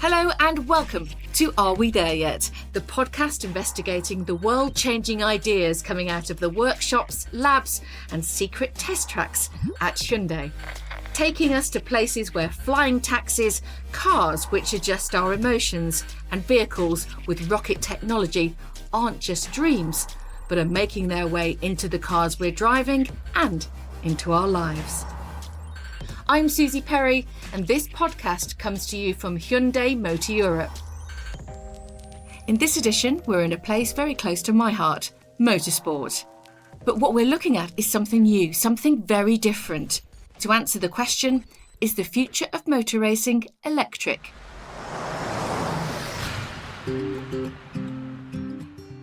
Hello and welcome to Are We There Yet? The podcast investigating the world-changing ideas coming out of the workshops, labs and secret test tracks at Hyundai. Taking us to places where flying taxis, cars which adjust our emotions and vehicles with rocket technology aren't just dreams, but are making their way into the cars we're driving and into our lives. I'm Susie Perry, and this podcast comes to you from Hyundai Motor Europe. In this edition, we're in a place very close to my heart, motorsport. But what we're looking at is something new, something very different. To answer the question, is the future of motor racing electric?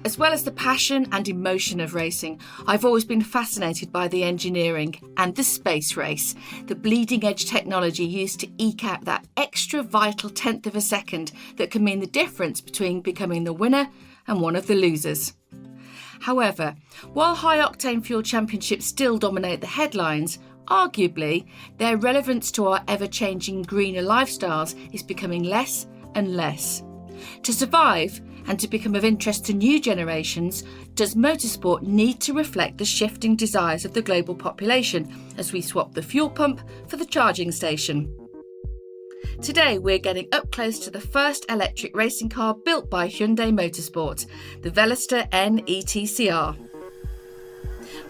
As well as the passion and emotion of racing, I've always been fascinated by the engineering and the space race, the bleeding edge technology used to eke out that extra vital tenth of a second that can mean the difference between becoming the winner and one of the losers. However, while high-octane fuel championships still dominate the headlines, arguably their relevance to our ever-changing greener lifestyles is becoming less and less. To survive and to become of interest to new generations, does motorsport need to reflect the shifting desires of the global population as we swap the fuel pump for the charging station? Today we're getting up close to the first electric racing car built by Hyundai Motorsport, the Veloster N ETCR.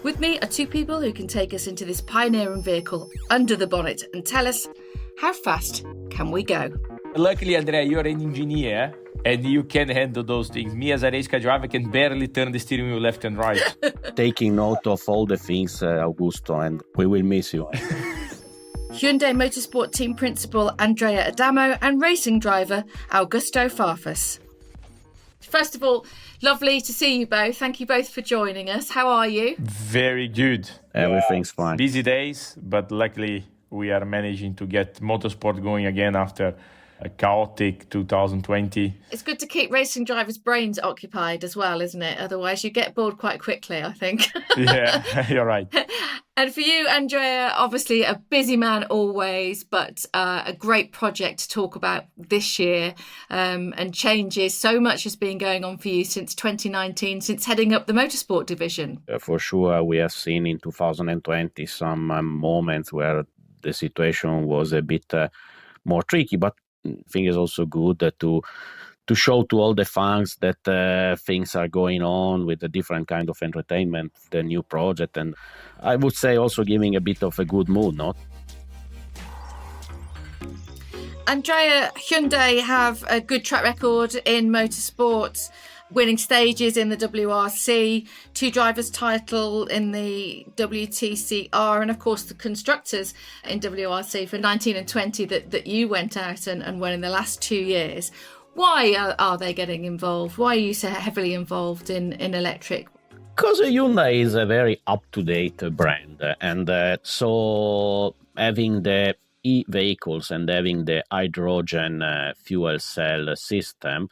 With me are two people who can take us into this pioneering vehicle under the bonnet and tell us, how fast can we go? Luckily, Andrea, you're an engineer and you can handle those things. Me as a race car driver can barely turn the steering wheel left and right. Taking note of all the things, Augusto, and we will miss you. Hyundai Motorsport Team Principal Andrea Adamo and racing driver Augusto Farfus. First of all, lovely to see you both. Thank you both for joining us. How are you? Very good. Everything's fine. Busy days, but luckily we are managing to get motorsport going again after a chaotic 2020. It's good to keep racing drivers' brains occupied as well, isn't it? Otherwise you get bored quite quickly, I think. Yeah, you're right. And for you, Andrea, obviously a busy man always, but a great project to talk about this year and changes. So much has been going on for you since 2019, since heading up the motorsport division. For sure, we have seen in 2020 some moments where the situation was a bit more tricky, but I think it's also good to show to all the fans that things are going on with a different kind of entertainment, the new project, and I would say also giving a bit of a good mood, no? Andrea, Hyundai have a good track record in motorsport, winning stages in the WRC, two drivers' title in the WTCR, and of course the constructors in WRC for 19 and 20 that you went out and won in the last 2 years. Why are they getting involved? Why are you so heavily involved in electric? Because Hyundai is a very up-to-date brand, and so having the e-vehicles and having the hydrogen fuel cell system,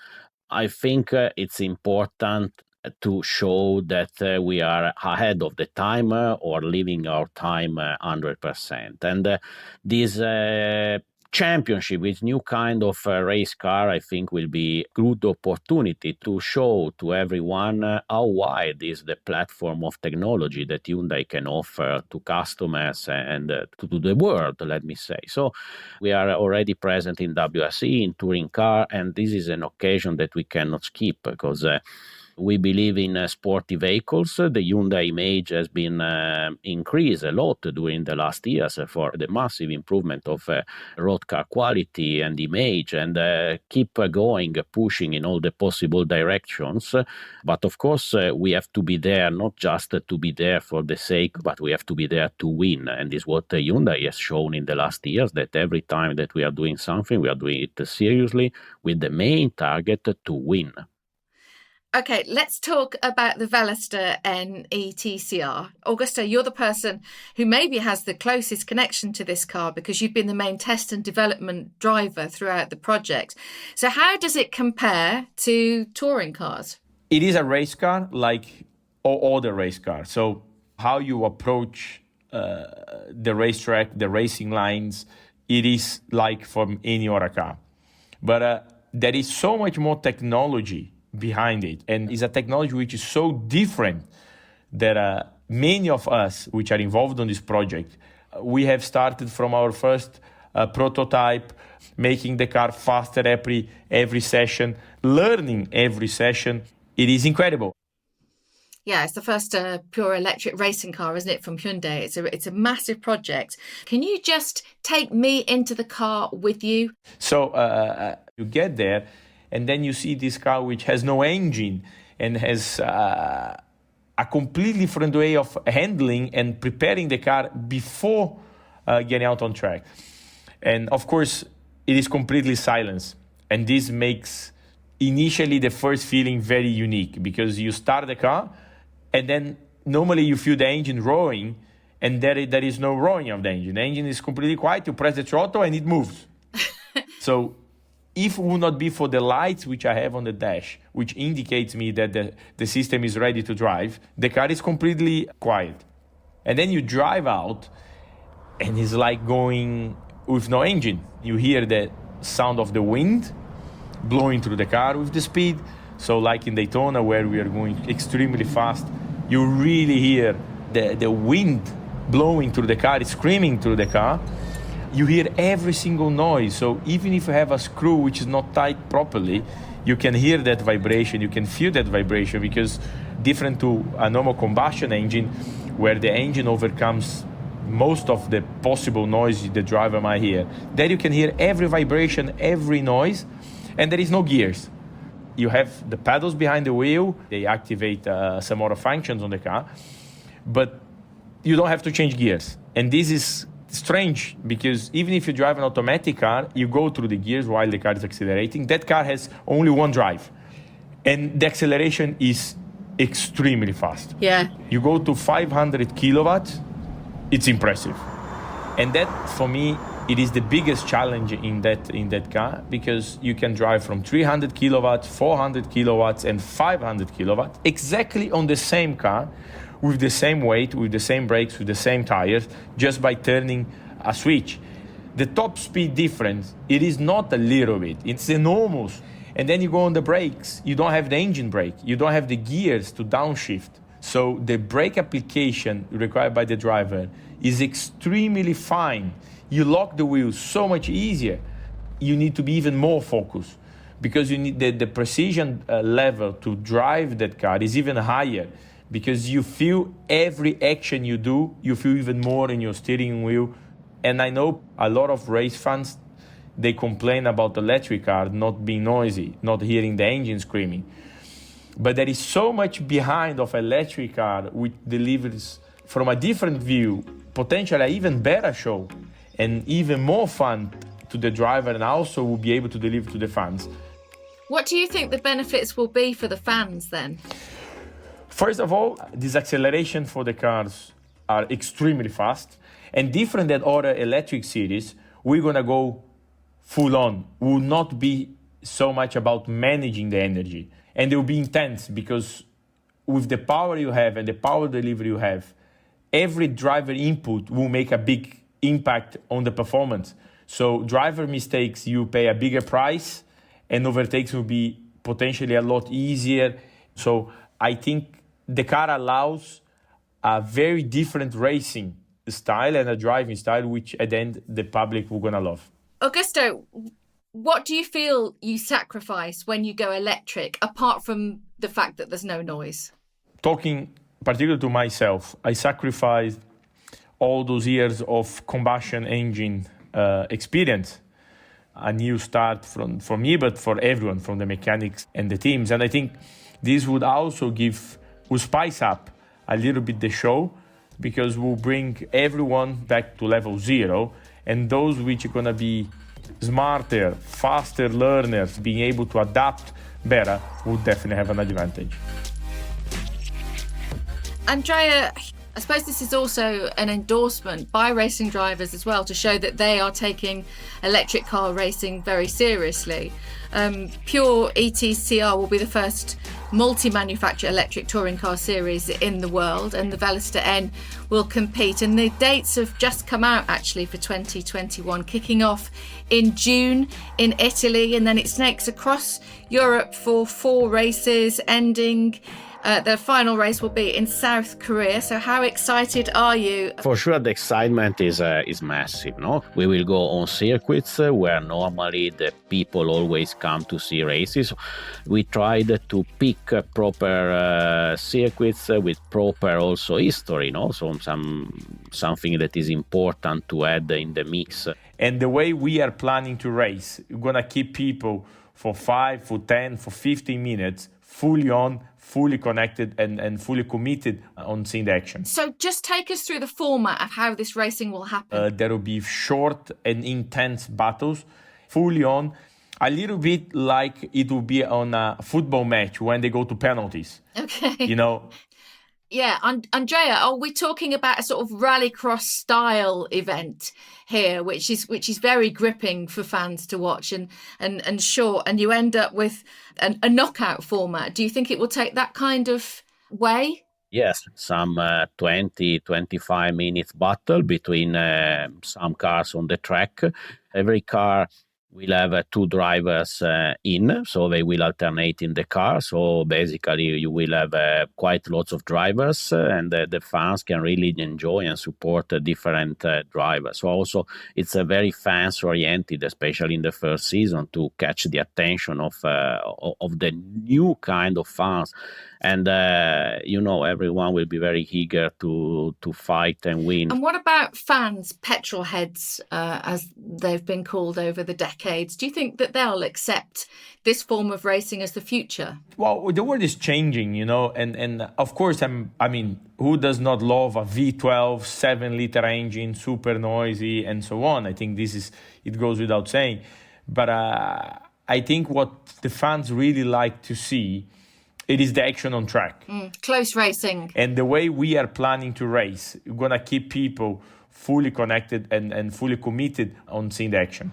I think it's important to show that we are ahead of the time or living our time 100%. And this championship with new kind of race car, I think, will be a good opportunity to show to everyone how wide is the platform of technology that Hyundai can offer to customers and to the world, let me say. So we are already present in WRC, in touring car, and this is an occasion that we cannot skip because we believe in sporty vehicles. The Hyundai image has been increased a lot during the last years for the massive improvement of road car quality and image, and keep going, pushing in all the possible directions. But of course, we have to be there, not just to be there for the sake, but we have to be there to win. And this is what Hyundai has shown in the last years, that every time that we are doing something, we are doing it seriously with the main target to win. Okay, let's talk about the Veloster N ETCR. Augusto, you're the person who maybe has the closest connection to this car because you've been the main test and development driver throughout the project. So how does it compare to touring cars? It is a race car like all other race cars. So how you approach the racetrack, the racing lines, it is like from any other car. But there is so much more technology behind it. And it's a technology which is so different that many of us which are involved on this project, we have started from our first prototype, making the car faster every session, learning every session. It is incredible. Yeah, it's the first pure electric racing car, isn't it, from Hyundai? It's a massive project. Can you just take me into the car with you? So you get there, and then you see this car which has no engine and has a completely different way of handling and preparing the car before getting out on track. And of course, it is completely silent. And this makes initially the first feeling very unique, because you start the car and then normally you feel the engine roaring, and there is no roaring of the engine. The engine is completely quiet. You press the throttle and it moves. So if it would not be for the lights which I have on the dash, which indicates me that the system is ready to drive, the car is completely quiet. And then you drive out and it's like going with no engine. You hear the sound of the wind blowing through the car with the speed. So like in Daytona, where we are going extremely fast, you really hear the wind blowing through the car, it's screaming through the car. You hear every single noise. So even if you have a screw which is not tight properly, you can hear that vibration, you can feel that vibration, because different to a normal combustion engine, where the engine overcomes most of the possible noise the driver might hear. There you can hear every vibration, every noise, and there is no gears. You have the pedals behind the wheel, they activate some other functions on the car, but you don't have to change gears. And this is strange, because even if you drive an automatic car, you go through the gears while the car is accelerating. That car has only one drive, and the acceleration is extremely fast. Yeah. You go to 500 kilowatts, it's impressive. And that, for me, it is the biggest challenge in that car, because you can drive from 300 kilowatts, 400 kilowatts, and 500 kilowatts exactly on the same car, with the same weight, with the same brakes, with the same tires, just by turning a switch. The top speed difference, it is not a little bit, it's enormous. And then you go on the brakes, you don't have the engine brake, you don't have the gears to downshift. So the brake application required by the driver is extremely fine. You lock the wheels so much easier. You need to be even more focused, because you need the precision level to drive that car is even higher, because you feel every action you do, you feel even more in your steering wheel. And I know a lot of race fans, they complain about electric cars not being noisy, not hearing the engine screaming. But there is so much behind of electric car which delivers from a different view, potentially an even better show and even more fun to the driver, and also will be able to deliver to the fans. What do you think the benefits will be for the fans then? First of all, this acceleration for the cars are extremely fast, and different than other electric series, we're gonna go full on. Will not be so much about managing the energy, and it will be intense, because with the power you have and the power delivery you have, every driver input will make a big impact on the performance. So driver mistakes, you pay a bigger price, and overtakes will be potentially a lot easier. So I think the car allows a very different racing style and a driving style, which at the end the public will gonna love. Augusto, what do you feel you sacrifice when you go electric, apart from the fact that there's no noise? Talking particularly to myself, I sacrificed all those years of combustion engine experience. A new start for me, but for everyone, from the mechanics and the teams. And I think this would also will spice up a little bit the show, because we'll bring everyone back to level 0, and those which are going to be smarter, faster learners, being able to adapt better, will definitely have an advantage. Andrea, I suppose this is also an endorsement by racing drivers as well to show that they are taking electric car racing very seriously. Pure ETCR will be the first multi-manufacturer electric touring car series in the world, and the Veloster N will compete. And the dates have just come out actually for 2021, kicking off in June in Italy, and then it snakes across Europe for 4 races, ending the final race will be in South Korea. So how excited are you? For sure, the excitement is massive. No, we will go on circuits where normally the people always come to see races. We tried to pick proper circuits with proper also history. No, so something that is important to add in the mix. And the way we are planning to race, we're gonna keep people for 5, for 10, for 15 minutes fully on, fully connected and fully committed on seeing the action. So just take us through the format of how this racing will happen. There will be short and intense battles, fully on, a little bit like it will be on a football match when they go to penalties. Okay. You know? Yeah, Andrea, are we talking about a sort of rallycross style event here, which is very gripping for fans to watch and short, and you end up with a knockout format? Do you think it will take that kind of way? Yes, some 20-25 minutes battle between some cars on the track. Every car will have 2 drivers in, so they will alternate in the car. So basically you will have quite lots of drivers, and the fans can really enjoy and support different drivers. So also it's a very fans oriented, especially in the first season, to catch the attention of the new kind of fans. And everyone will be very eager to fight and win. And what about fans, petrol heads, as they've been called over the decades? Do you think that they'll accept this form of racing as the future? Well, the world is changing, and of course, who does not love a V12 7-liter engine, super noisy, and so on? I think it goes without saying. But I think what the fans really like to see, it is the action on track. Close racing. And the way we are planning to race, we're going to keep people fully connected and fully committed on seeing the action.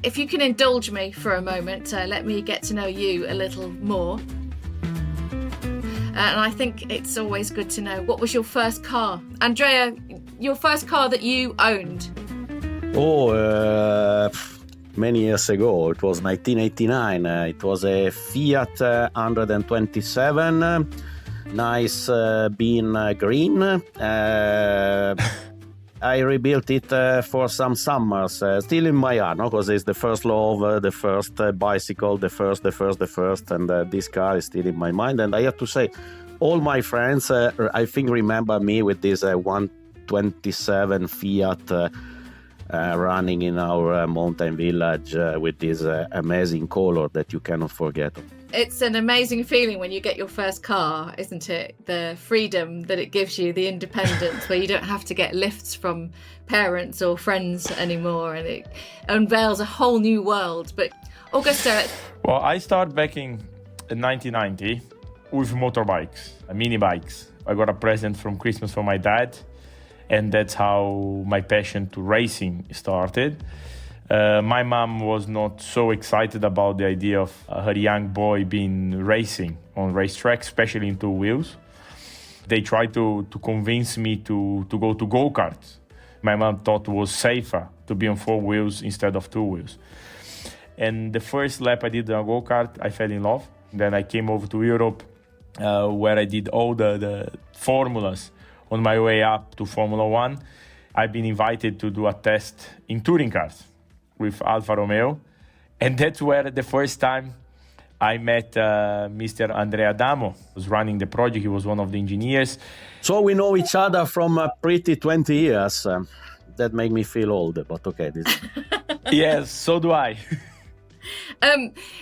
If you can indulge me for a moment, let me get to know you a little more. And I think it's always good to know, what was your first car? Andrea, your first car that you owned? Many years ago. It was 1989. It was a Fiat 127, nice bean green. I rebuilt it for some summers, still in my heart, because it's the first love, the first bicycle, the first, and this car is still in my mind. And I have to say, all my friends, I think, remember me with this 127 Fiat running in our mountain village with this amazing color that you cannot forget. It's an amazing feeling when you get your first car, isn't it? The freedom that it gives you, the independence, where you don't have to get lifts from parents or friends anymore, and it unveils a whole new world. But Augusto... Well, I started back in 1990 with motorbikes, mini bikes. I got a present from Christmas from my dad, and that's how my passion to racing started. My mom was not so excited about the idea of her young boy being racing on racetracks, especially in 2 wheels. They tried to convince me to go to go-karts. My mom thought it was safer to be on 4 wheels instead of 2 wheels. And the first lap I did on a go-kart, I fell in love. Then I came over to Europe, where I did all the formulas on my way up to Formula One. I've been invited to do a test in touring cars with Alfa Romeo. And that's where the first time I met Mr. Andrea Adamo, who was running the project. He was one of the engineers. So we know each other from pretty 20 years. That make me feel old, but okay. Yes, so do I.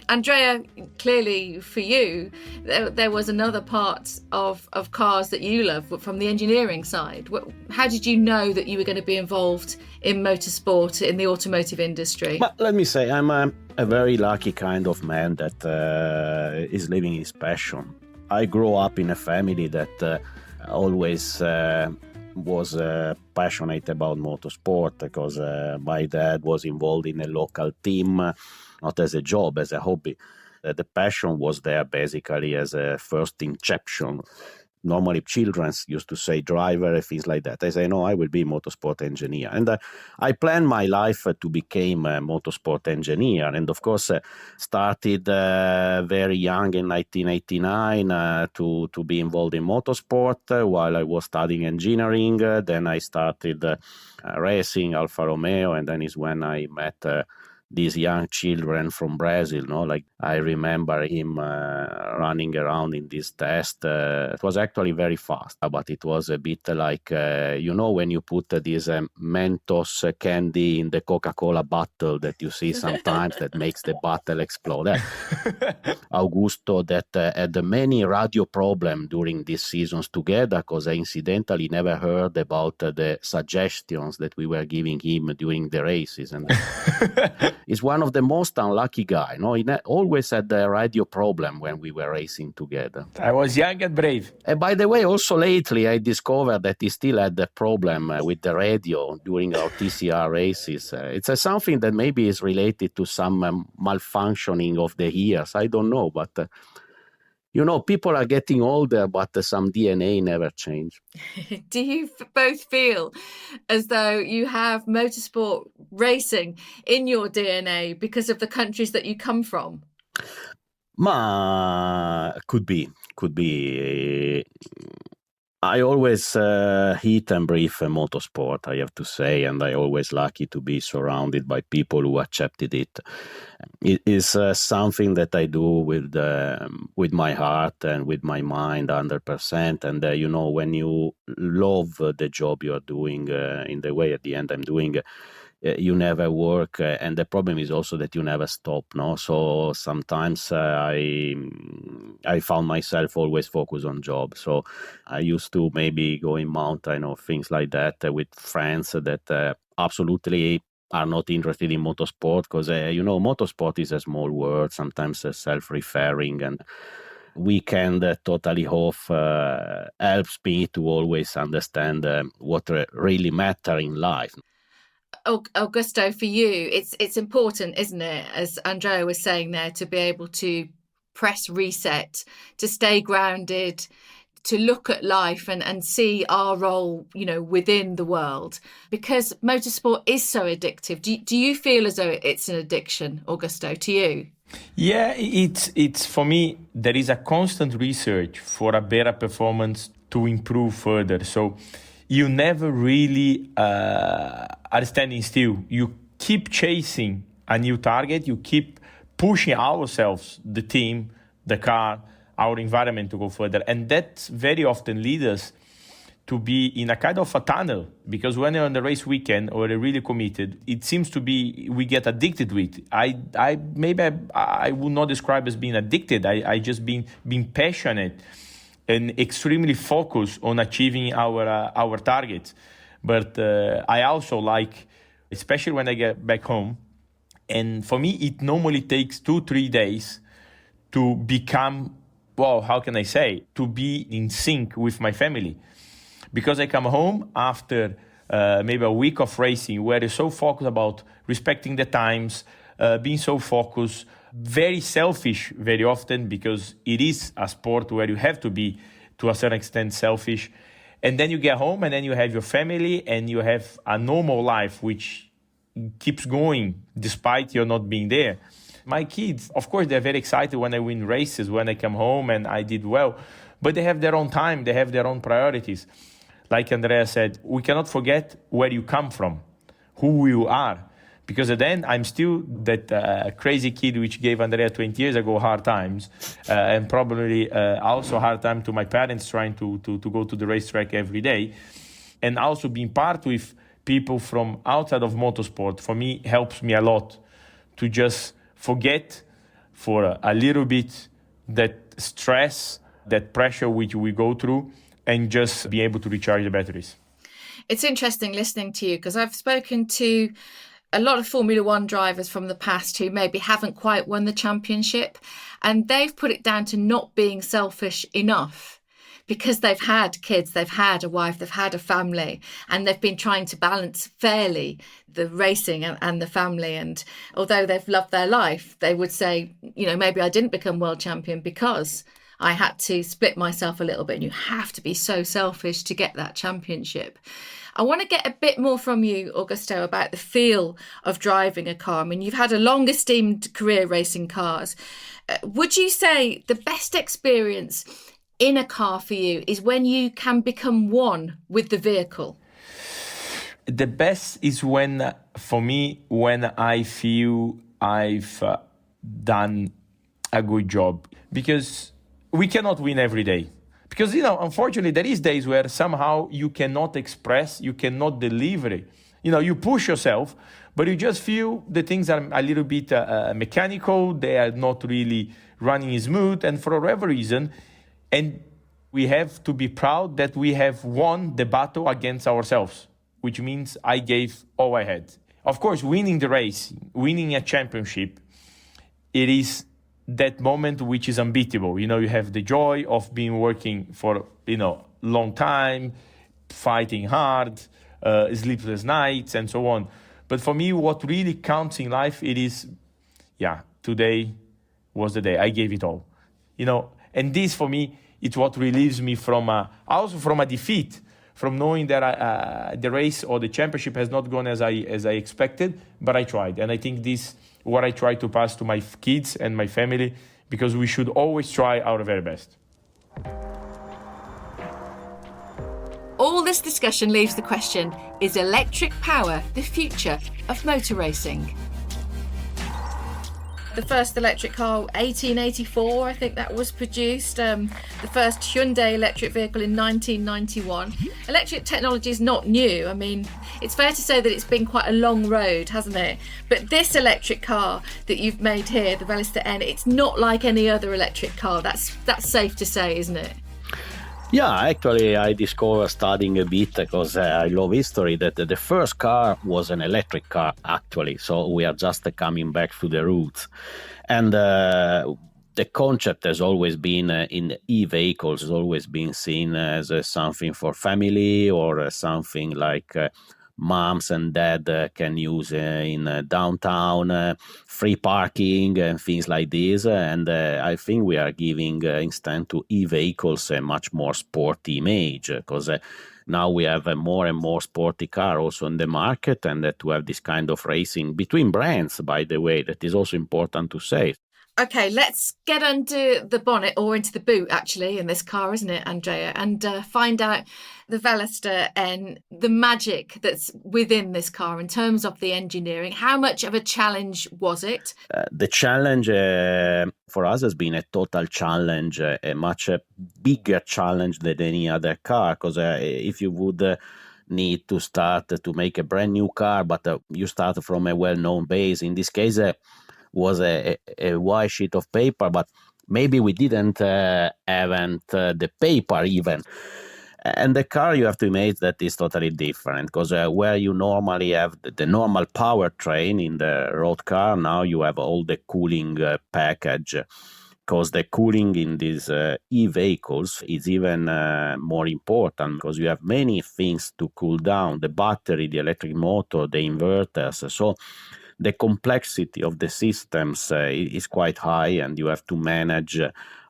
Andrea, clearly for you, there was another part of cars that you love from the engineering side. How did you know that you were going to be involved in motorsport in the automotive industry? But let me say, I'm a very lucky kind of man that is living his passion. I grew up in a family that always was passionate about motorsport, because my dad was involved in a local team, not as a job, as a hobby. The passion was there basically as a first inception. Normally children used to say driver, things like that. I say, no, I will be a motorsport engineer. And I planned my life to become a motorsport engineer. And of course, started very young in 1989 to be involved in motorsport while I was studying engineering. Then I started racing Alfa Romeo, and then is when I met these young children from Brazil, like I remember him running around in this test. It was actually very fast, but it was a bit like, when you put this Mentos candy in the Coca-Cola bottle that you see sometimes that makes the bottle explode. Augusto that had many radio problems during these seasons together, because I incidentally never heard about the suggestions that we were giving him during the races. And is one of the most unlucky guys. He always had a radio problem when we were racing together. I was young and brave. And by the way, also lately I discovered that he still had the problem with the radio during our TCR races. It's something that maybe is related to some malfunctioning of the ears. I don't know, but people are getting older, but some DNA never change. Do you both feel as though you have motorsport racing in your DNA because of the countries that you come from? Could be. I always eat and breathe motorsport, I have to say, and I always lucky to be surrounded by people who accepted it. It is something that I do with my heart and with my mind 100%. And when you love the job you are doing in the way at the end I'm doing, you never work, and the problem is also that you never stop. So sometimes I found myself always focused on job. So I used to maybe go in mountain or things like that with friends that absolutely are not interested in motorsport, because motorsport is a small world, sometimes self-referring, and weekend totally off helps me to always understand what really matters in life. Augusto, for you, it's important, isn't it, as Andrea was saying there, to be able to press reset, to stay grounded, to look at life and see our role, within the world, because motorsport is so addictive. Do you feel as though it's an addiction, Augusto, to you? Yeah, it's for me, there is a constant research for a better performance to improve further. So you never really are standing still. You keep chasing a new target. You keep pushing ourselves, the team, the car, our environment to go further. And that very often leads us to be in a kind of a tunnel, because when you're on the race weekend or you're really committed, it seems to be we get addicted to it. I would not describe as being addicted. I just being passionate and extremely focused on achieving our targets. But I also like, especially when I get back home, and for me it normally takes 2-3 days to become, to be in sync with my family. Because I come home after maybe a week of racing where you're so focused about respecting the times, being so focused, very selfish very often, because it is a sport where you have to be to a certain extent selfish. And then you get home and then you have your family and you have a normal life which keeps going despite you not being there. My kids, of course, they're very excited when I win races, when I come home and I did well, but they have their own time, they have their own priorities. Like Andrea said, we cannot forget where you come from, who you are. Because then I'm still that crazy kid which gave Andrea 20 years ago hard times, and probably also hard time to my parents trying to go to the racetrack every day. And also being part with people from outside of motorsport, for me, helps me a lot to just forget for a little bit that stress, that pressure which we go through, and just be able to recharge the batteries. It's interesting listening to you because I've spoken to a lot of Formula One drivers from the past who maybe haven't quite won the championship, and they've put it down to not being selfish enough because they've had kids, they've had a wife, they've had a family, and they've been trying to balance fairly the racing and the family. And although they've loved their life, they would say, you know, maybe I didn't become world champion because I had to split myself a little bit. And you have to be so selfish to get that championship. I want to get a bit more from you, Augusto, about the feel of driving a car. I mean, you've had a long esteemed career racing cars. Would you say the best experience in a car for you is when you can become one with the vehicle? The best is when, for me, when I feel I've done a good job, because we cannot win every day. Because, you know, unfortunately, there is days where somehow you cannot express, you cannot deliver it. You know, you push yourself, but you just feel the things are a little bit mechanical, they are not really running smooth, and for whatever reason. And we have to be proud that we have won the battle against ourselves, which means I gave all I had. Of course, winning the race, winning a championship, it is that moment which is unbeatable. You know, you have the joy of being working for, you know, long time, fighting hard, sleepless nights, and so on. But for me, what really counts in life, it is, today was the day. I gave it all. You know, and this for me, it's what relieves me from also from a defeat, from knowing that the race or the championship has not gone as I expected, but I tried. And I think this what I try to pass to my kids and my family, because we should always try our very best. All this discussion leaves the question, is electric power the future of motor racing? The first electric car, 1884, I think that was produced. The first Hyundai electric vehicle in 1991. Electric technology is not new. I mean, it's fair to say that it's been quite a long road, hasn't it? But this electric car that you've made here, the Veloster N, it's not like any other electric car. That's safe to say, isn't it? Yeah, actually, I discovered studying a bit because I love history that the first car was an electric car, actually. So we are just coming back to the roots. And the concept has always been in e-vehicles, has always been seen as something for family or something like moms and dad can use in downtown, free parking and things like this. And I think we are giving instead to e-vehicles a much more sporty image, because now we have a more and more sporty car also in the market, and to have this kind of racing between brands, by the way, that is also important to say. Okay, let's get under the bonnet, or into the boot actually, in this car, isn't it, Andrea, and find out the Veloster N, the magic that's within this car in terms of the engineering. How much of a challenge was it? The challenge for us has been a total challenge, a much bigger challenge than any other car, because if you would need to start to make a brand new car, but you start from a well-known base, in this case was a white sheet of paper, but maybe we didn't haven't the paper even. And the car, you have to imagine that is totally different, because where you normally have the normal powertrain in the road car, now you have all the cooling package, because the cooling in these e-vehicles is even more important, because you have many things to cool down: the battery, the electric motor, the inverters. So the complexity of the systems is quite high, and you have to manage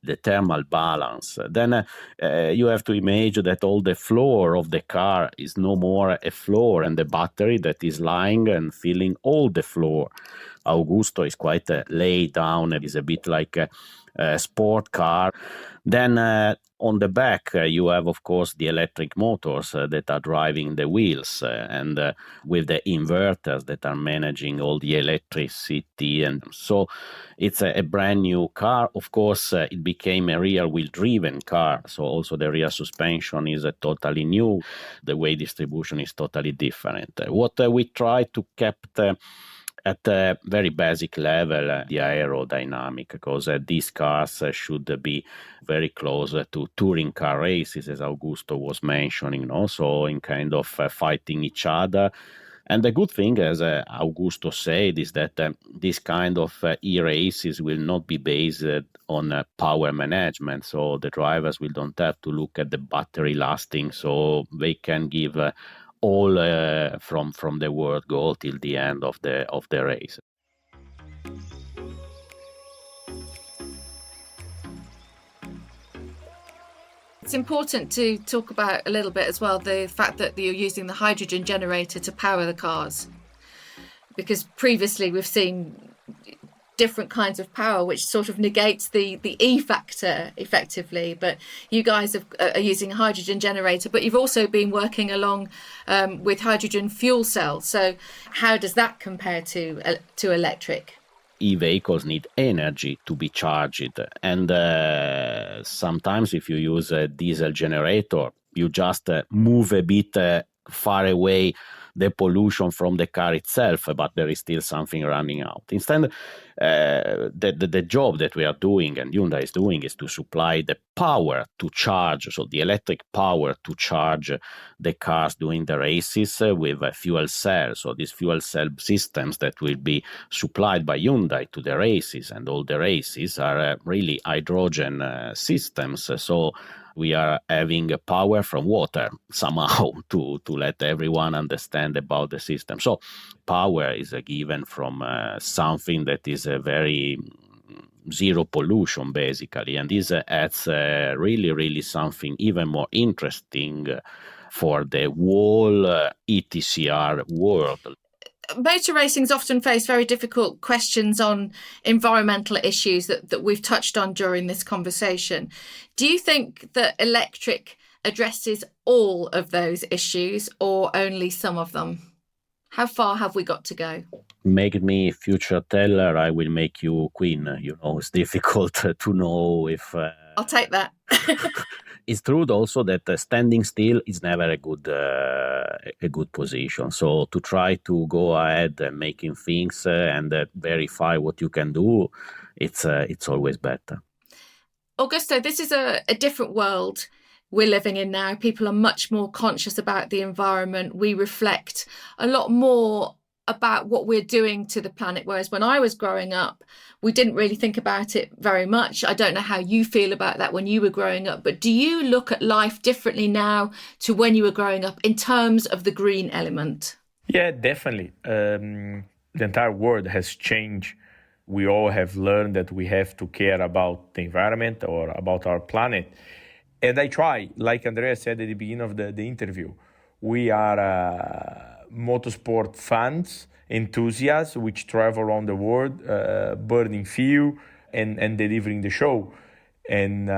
the thermal balance. Then you have to imagine that all the floor of the car is no more a floor, and the battery that is lying and filling all the floor. Augusto is quite laid down. It is a bit like a sport car. Then on the back, you have, of course, the electric motors that are driving the wheels, and with the inverters that are managing all the electricity. And so it's a brand new car. Of course, it became a rear-wheel driven car. So also the rear suspension is totally new. The weight distribution is totally different. What we try to keep At a very basic level, the aerodynamic, because these cars should be very close to touring car races, as Augusto was mentioning, so in kind of fighting each other. And the good thing, as Augusto said, is that this kind of e-races will not be based on power management. So the drivers will don't have to look at the battery lasting, so they can give all from the word go till the end of the race. It's important to talk about a little bit as well the fact that you're using the hydrogen generator to power the cars, because previously we've seen different kinds of power which sort of negates the E factor effectively, but you guys are using a hydrogen generator, but you've also been working along with hydrogen fuel cells. So how does that compare to electric? E-vehicles need energy to be charged, and sometimes if you use a diesel generator, you just move a bit far away the pollution from the car itself, but there is still something running out. Instead, the job that we are doing and Hyundai is doing is to supply the power to charge, so the electric power to charge the cars during the races with a fuel cell. So these fuel cell systems that will be supplied by Hyundai to the races, and all the races are really hydrogen systems. So we are having power from water somehow to let everyone understand about the system. So power is given from something that is a very zero pollution basically, and this adds really something even more interesting for the whole ETCR world. Motor racing's often faced very difficult questions on environmental issues that we've touched on during this conversation. Do you think that electric addresses all of those issues or only some of them? How far have we got to go? Make me future teller, I will make you queen. It's difficult to know if... I'll take that. It's true also that standing still is never a good position. So to try to go ahead and making things and verify what you can do, it's always better. Augusto, this is a different world we're living in now. People are much more conscious about the environment. We reflect a lot more about what we're doing to the planet, whereas when I was growing up, we didn't really think about it very much. I don't know how you feel about that when you were growing up, but do you look at life differently now to when you were growing up in terms of the green element? Yeah, definitely. The entire world has changed. We all have learned that we have to care about the environment or about our planet. And I try, like Andrea said at the beginning of the interview, we are motorsport fans, enthusiasts, which travel around the world, burning fuel and delivering the show. And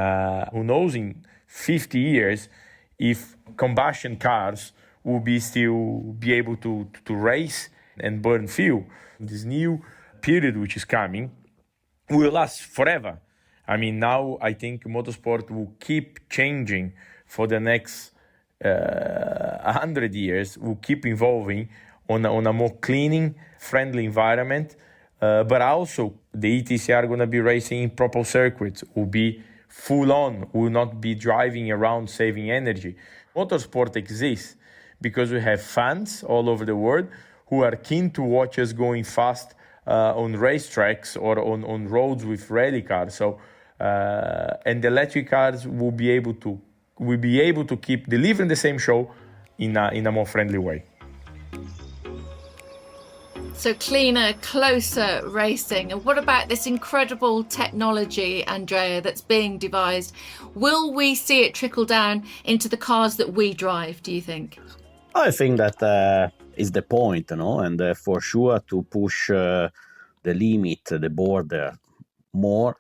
who knows, in 50 years, if combustion cars will still be able to race and burn fuel. This new period which is coming will last forever. I mean, now I think motorsport will keep changing for the next 100 years, will keep evolving on a more cleaning, friendly environment. But also the ETC are going to be racing in proper circuits, will be full on, will not be driving around saving energy. Motorsport exists because we have fans all over the world who are keen to watch us going fast on racetracks or on roads with rally cars. So, and the electric cars will be able to keep delivering the same show in a more friendly way. So cleaner, closer racing. And what about this incredible technology, Andrea, that's being devised? Will we see it trickle down into the cars that we drive, do you think? I think that is the point, and for sure to push the limit, the border more.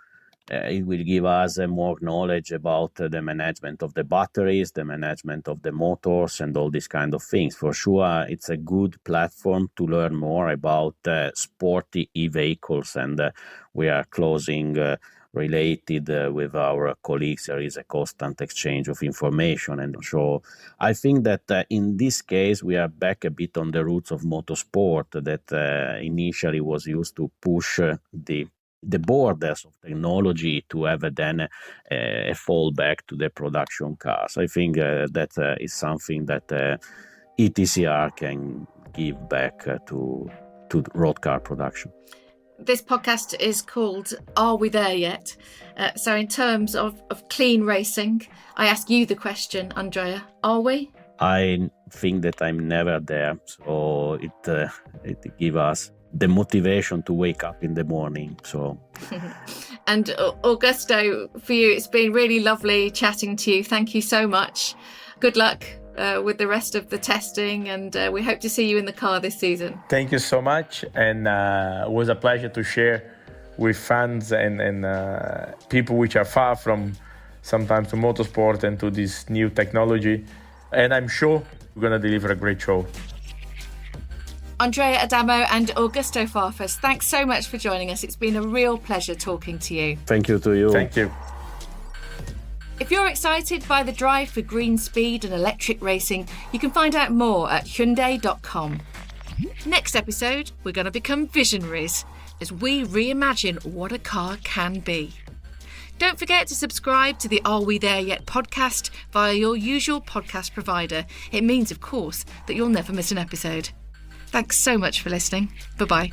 It will give us more knowledge about the management of the batteries, the management of the motors, and all these kind of things. For sure, it's a good platform to learn more about sporty e-vehicles, and we are closing related with our colleagues. There is a constant exchange of information. And so I think that in this case, we are back a bit on the roots of motorsport that initially was used to push the borders of technology to have then a fallback to the production cars. I think that is something that ETCR can give back to road car production. This podcast is called Are We There Yet? So in terms of clean racing, I ask you the question, Andrea, are we? I think that I'm never there. So it gives us the motivation to wake up in the morning. So, and Augusto, for you, it's been really lovely chatting to you. Thank you so much. Good luck with the rest of the testing, and we hope to see you in the car this season. Thank you so much, and it was a pleasure to share with fans and people which are far from sometimes to motorsport and to this new technology. And I'm sure we're going to deliver a great show. Andrea Adamo and Augusto Farfus, thanks so much for joining us. It's been a real pleasure talking to you. Thank you to you. Thank you. If you're excited by the drive for green speed and electric racing, you can find out more at Hyundai.com. Next episode, we're going to become visionaries as we reimagine what a car can be. Don't forget to subscribe to the Are We There Yet podcast via your usual podcast provider. It means, of course, that you'll never miss an episode. Thanks so much for listening. Bye-bye.